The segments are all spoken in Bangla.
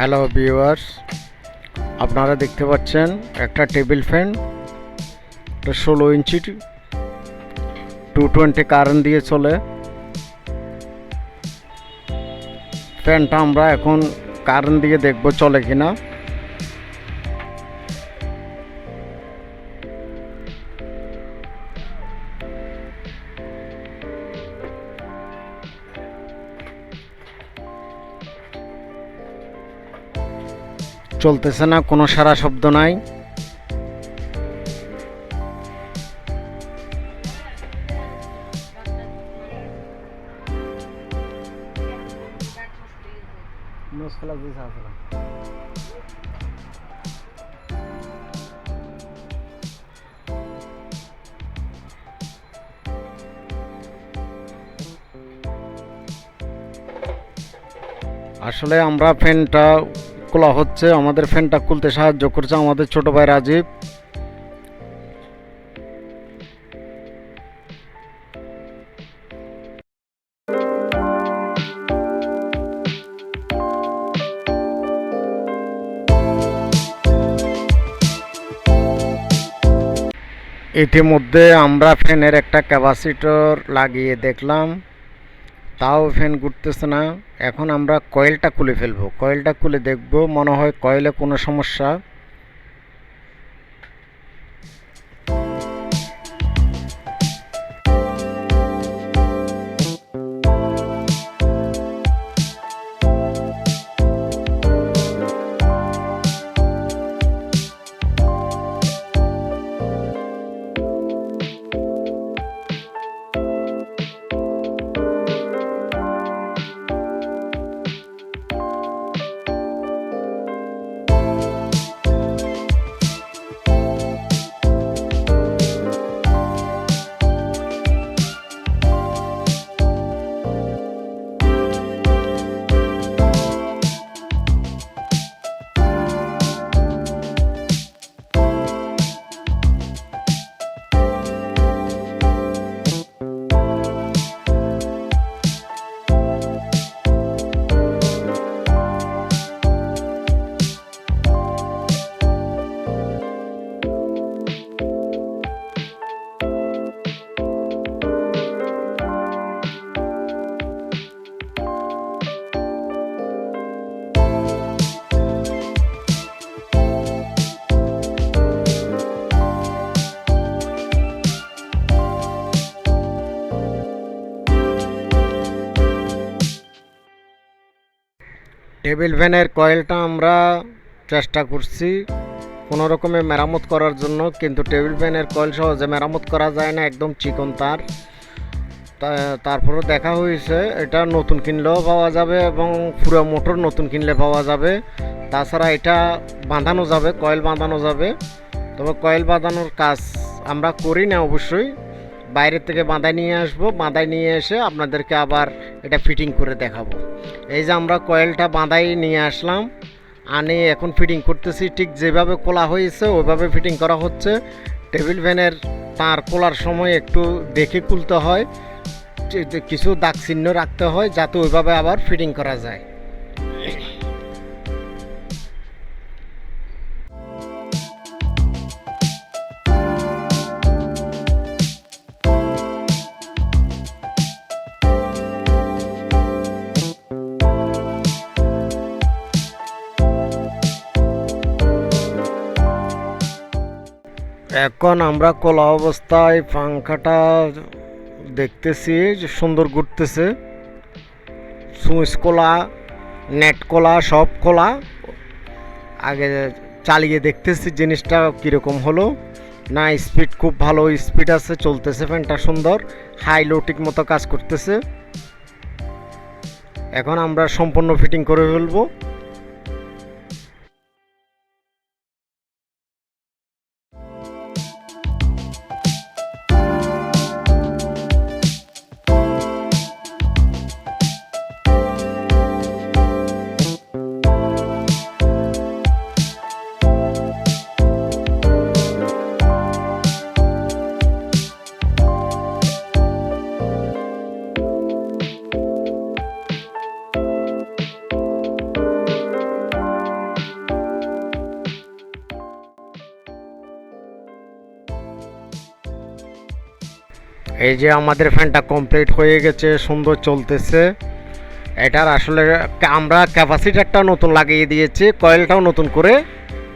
হ্যালো ভিউয়ার্স, আপনারা দেখতে পাচ্ছেন একটা টেবিল ফ্যান। এটা 16 ইঞ্চি 220 কারেন্ট দিয়ে চলে। ফ্যানটা আমরা এখন কারেন্ট দিয়ে দেখব চলে কিনা। চলতেছে না, কোনো সারা শব্দ নাই। আসলে আমরা ফ্যানটা খোলা হচ্ছে, আমাদের ফ্যানটা খুলতে সাহায্য করছে আমাদের ছোট ভাই রাজীব। ইতিমধ্যে আমরা ফ্যানের একটা ক্যাপাসিটর লাগিয়ে দেখলাম, তাও ফ্যান ঘুরতেছে না। এখন আমরা কয়েলটা খুলে ফেলবো, কয়েলটা খুলে দেখব, মনে হয় কয়েলে কোনো সমস্যা। টেবিল ফ্যানের কয়েলটা আমরা চেষ্টা করছি কোনো রকমে মেরামত করার জন্য, কিন্তু টেবিল ফ্যানের কয়েল সহজে মেরামত করা যায় না, একদম চিকন তার। তারপরে দেখা হয়েছে এটা নতুন কিনলেও পাওয়া যাবে এবং পুরো মোটর নতুন কিনলে পাওয়া যাবে। তাছাড়া এটা বাঁধানো যাবে, কয়েল বাঁধানো যাবে। তবে কয়েল বাঁধানোর কাজ আমরা করি না, অবশ্যই বাইরের থেকে বাঁধাই নিয়ে আসবো, বাঁধাই নিয়ে এসে আপনাদেরকে আবার এটা ফিটিং করে দেখাবো। এই যে আমরা কয়েলটা বাঁধাই নিয়ে আসলাম, আনে এখন ফিটিং করতেছি। ঠিক যেভাবে খোলা হয়েছে ওইভাবে ফিটিং করা হচ্ছে। টেবিল ফ্যানের তার খোলার সময় একটু দেখে খুলতে হয়, কিছু দাগ চিহ্ন রাখতে হয় যাতে ওইভাবে আবার ফিটিং করা যায়। এখন আমরা খোলা অবস্থায় পাংখাটা দেখতেছি যে সুন্দর ঘুরতেছে। সুইচ খোলা, নেট খোলা, সব খোলা। আগে চালিয়ে দেখতেছি জিনিসটা কীরকম হলো। না, স্পিড খুব ভালো স্পিড আছে, চলতেছে ফ্যানটা সুন্দর, হাই লো ঠিক মতো কাজ করতেছে। এখন আমরা সম্পূর্ণ ফিটিং করে ফেলবো। এই যে আমাদের ফ্যানটা কমপ্লিট হয়ে গেছে, সুন্দর চলতেছে। এটার আসলে আমরা ক্যাপাসিটারটা নতুন লাগিয়ে দিয়েছি, কয়েলটাও নতুন করে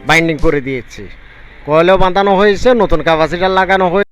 বাইন্ডিং করে দিয়েছি, কয়েলও বাঁধানো হয়েছে, নতুন ক্যাপাসিটার লাগানো হয়েছে।